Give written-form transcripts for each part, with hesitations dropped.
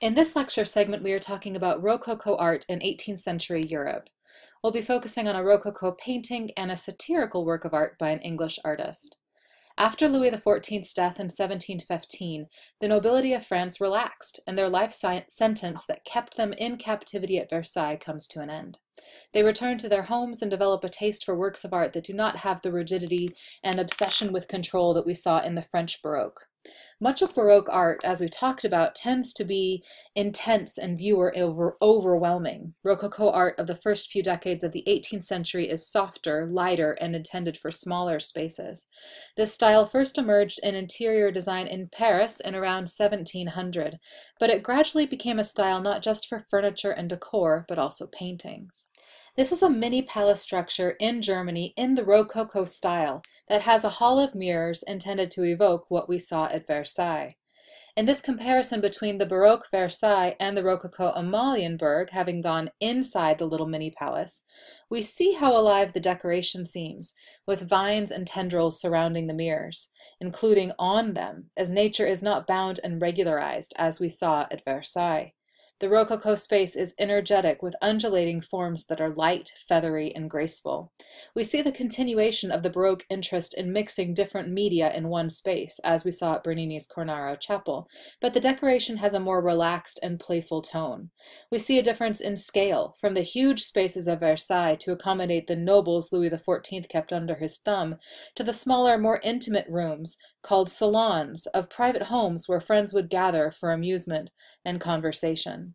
In this lecture segment, we are talking about Rococo art in 18th century Europe. We'll be focusing on a Rococo painting and a satirical work of art by an English artist. After Louis XIV's death in 1715, the nobility of France relaxed, and their life sentence that kept them in captivity at Versailles comes to an end. They return to their homes and develop a taste for works of art that do not have the rigidity and obsession with control that we saw in the French Baroque. Much of Baroque art, as we talked about, tends to be intense and viewer overwhelming. Rococo art of the first few decades of the 18th century is softer, lighter, and intended for smaller spaces. This style first emerged in interior design in Paris in around 1700, but it gradually became a style not just for furniture and decor, but also paintings. This is a mini palace structure in Germany in the Rococo style that has a hall of mirrors intended to evoke what we saw at Versailles. In this comparison between the Baroque Versailles and the Rococo Amalienburg, having gone inside the little mini palace, we see how alive the decoration seems, with vines and tendrils surrounding the mirrors, including on them, as nature is not bound and regularized as we saw at Versailles. The Rococo space is energetic with undulating forms that are light, feathery, and graceful. We see the continuation of the Baroque interest in mixing different media in one space, as we saw at Bernini's Cornaro Chapel, but the decoration has a more relaxed and playful tone. We see a difference in scale, from the huge spaces of Versailles to accommodate the nobles Louis XIV kept under his thumb, to the smaller, more intimate rooms, called salons, of private homes where friends would gather for amusement and conversation.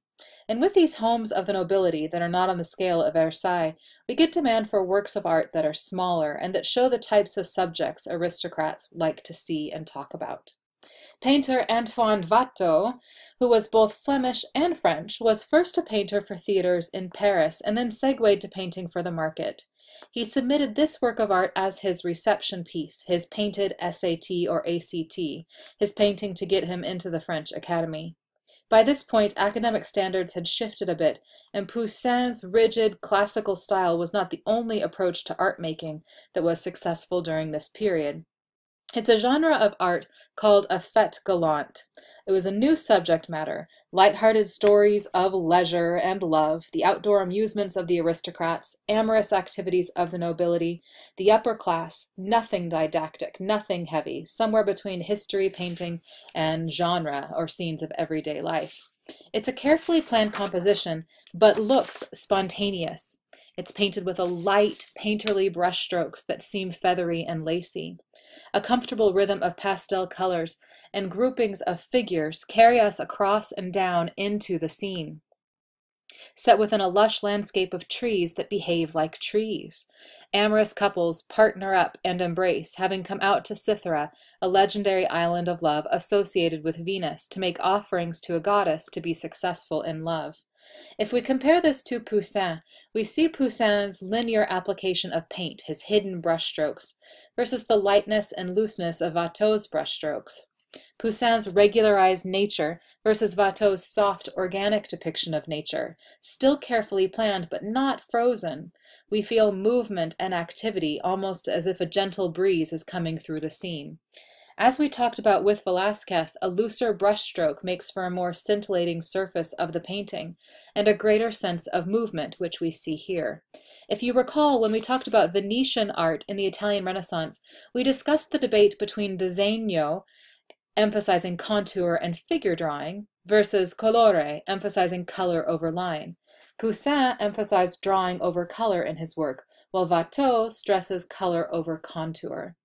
And with these homes of the nobility that are not on the scale of Versailles, we get demand for works of art that are smaller and that show the types of subjects aristocrats like to see and talk about. Painter Antoine Watteau, who was both Flemish and French, was first a painter for theaters in Paris and then segued to painting for the market. He submitted this work of art as his reception piece, his painted SAT or ACT, his painting to get him into the French Academy. By this point, academic standards had shifted a bit, and Poussin's rigid, classical style was not the only approach to art making that was successful during this period. It's a genre of art called a fête galante. It was a new subject matter, light-hearted stories of leisure and love, the outdoor amusements of the aristocrats, amorous activities of the nobility, the upper class, nothing didactic, nothing heavy, somewhere between history painting and genre or scenes of everyday life. It's a carefully planned composition, but looks spontaneous. It's painted with a light, painterly brushstrokes that seem feathery and lacy. A comfortable rhythm of pastel colors and groupings of figures carry us across and down into the scene, set within a lush landscape of trees that behave like trees. Amorous couples partner up and embrace, having come out to Cythera, a legendary island of love associated with Venus, to make offerings to a goddess to be successful in love. If we compare this to Poussin, we see Poussin's linear application of paint, his hidden brushstrokes, versus the lightness and looseness of Watteau's brushstrokes. Poussin's regularized nature versus Watteau's soft, organic depiction of nature, still carefully planned but not frozen. We feel movement and activity, almost as if a gentle breeze is coming through the scene. As we talked about with Velázquez, a looser brushstroke makes for a more scintillating surface of the painting, and a greater sense of movement, which we see here. If you recall, when we talked about Venetian art in the Italian Renaissance, we discussed the debate between disegno, emphasizing contour and figure drawing, versus colore, emphasizing color over line. Poussin emphasized drawing over color in his work, while Watteau stresses color over contour.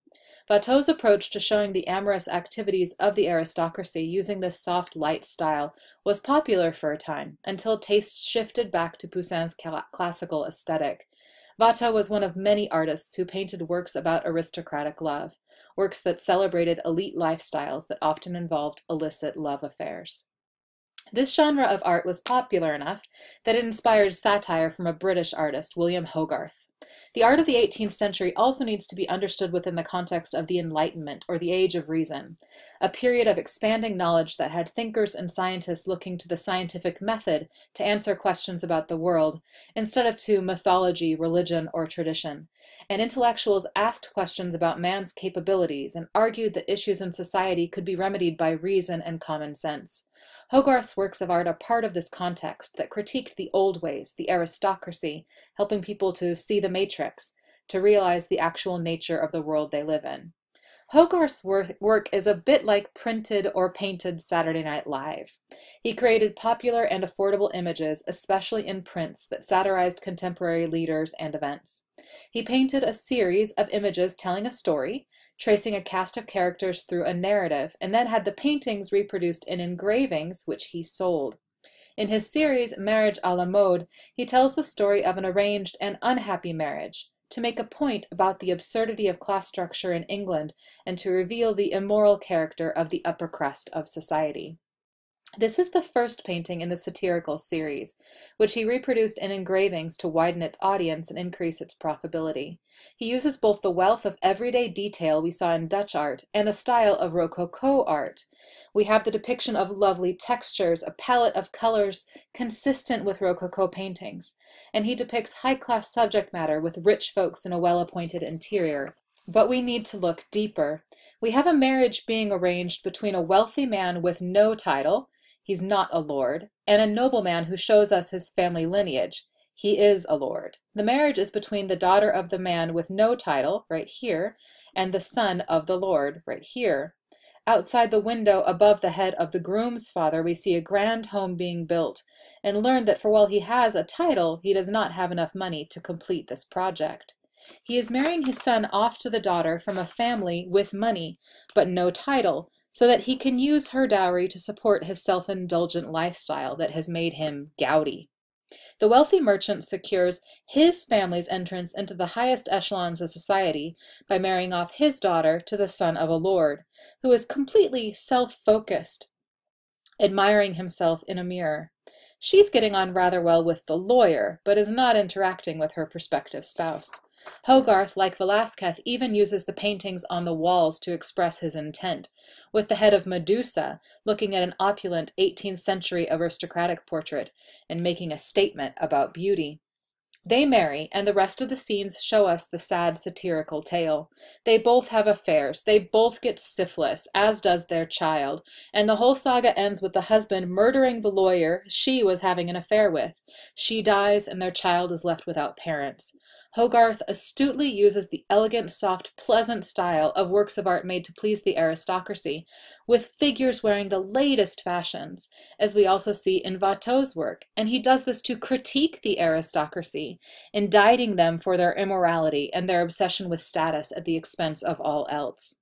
Watteau's approach to showing the amorous activities of the aristocracy using this soft, light style was popular for a time, until tastes shifted back to Poussin's classical aesthetic. Watteau was one of many artists who painted works about aristocratic love, works that celebrated elite lifestyles that often involved illicit love affairs. This genre of art was popular enough that it inspired satire from a British artist, William Hogarth. The art of the 18th century also needs to be understood within the context of the Enlightenment, or the Age of Reason, a period of expanding knowledge that had thinkers and scientists looking to the scientific method to answer questions about the world, instead of to mythology, religion, or tradition. And intellectuals asked questions about man's capabilities and argued that issues in society could be remedied by reason and common sense. Hogarth's works of art are part of this context that critiqued the old ways, the aristocracy, helping people to see the matrix, to realize the actual nature of the world they live in. Hogarth's work is a bit like printed or painted Saturday Night Live. He created popular and affordable images, especially in prints, that satirized contemporary leaders and events. He painted a series of images telling a story, tracing a cast of characters through a narrative, and then had the paintings reproduced in engravings, which he sold. In his series, Marriage à la Mode, he tells the story of an arranged and unhappy marriage, to make a point about the absurdity of class structure in England and to reveal the immoral character of the upper crust of society. This is the first painting in the satirical series, which he reproduced in engravings to widen its audience and increase its profitability. He uses both the wealth of everyday detail we saw in Dutch art and the style of Rococo art. We have the depiction of lovely textures, a palette of colors consistent with Rococo paintings, and he depicts high-class subject matter with rich folks in a well-appointed interior. But we need to look deeper. We have a marriage being arranged between a wealthy man with no title, he's not a lord, and a nobleman who shows us his family lineage. He is a lord. The marriage is between the daughter of the man with no title, right here, and the son of the lord, right here. Outside the window above the head of the groom's father, we see a grand home being built, and learn that for while he has a title, he does not have enough money to complete this project. He is marrying his son off to the daughter from a family with money, but no title, so that he can use her dowry to support his self-indulgent lifestyle that has made him gouty. The wealthy merchant secures his family's entrance into the highest echelons of society by marrying off his daughter to the son of a lord, who is completely self-focused, admiring himself in a mirror. She's getting on rather well with the lawyer, but is not interacting with her prospective spouse. Hogarth, like Velázquez, even uses the paintings on the walls to express his intent, with the head of Medusa looking at an opulent 18th century aristocratic portrait and making a statement about beauty. They marry, and the rest of the scenes show us the sad satirical tale. They both have affairs, they both get syphilis, as does their child, and the whole saga ends with the husband murdering the lawyer she was having an affair with. She dies, and their child is left without parents. Hogarth astutely uses the elegant, soft, pleasant style of works of art made to please the aristocracy, with figures wearing the latest fashions, as we also see in Watteau's work, and he does this to critique the aristocracy, indicting them for their immorality and their obsession with status at the expense of all else.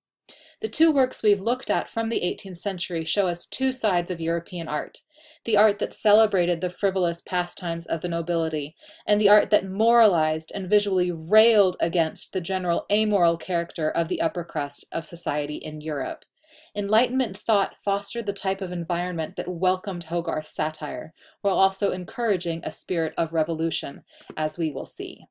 The two works we've looked at from the 18th century show us two sides of European art: the art that celebrated the frivolous pastimes of the nobility, and the art that moralized and visually railed against the general amoral character of the upper crust of society in Europe. Enlightenment thought fostered the type of environment that welcomed Hogarth's satire, while also encouraging a spirit of revolution, as we will see.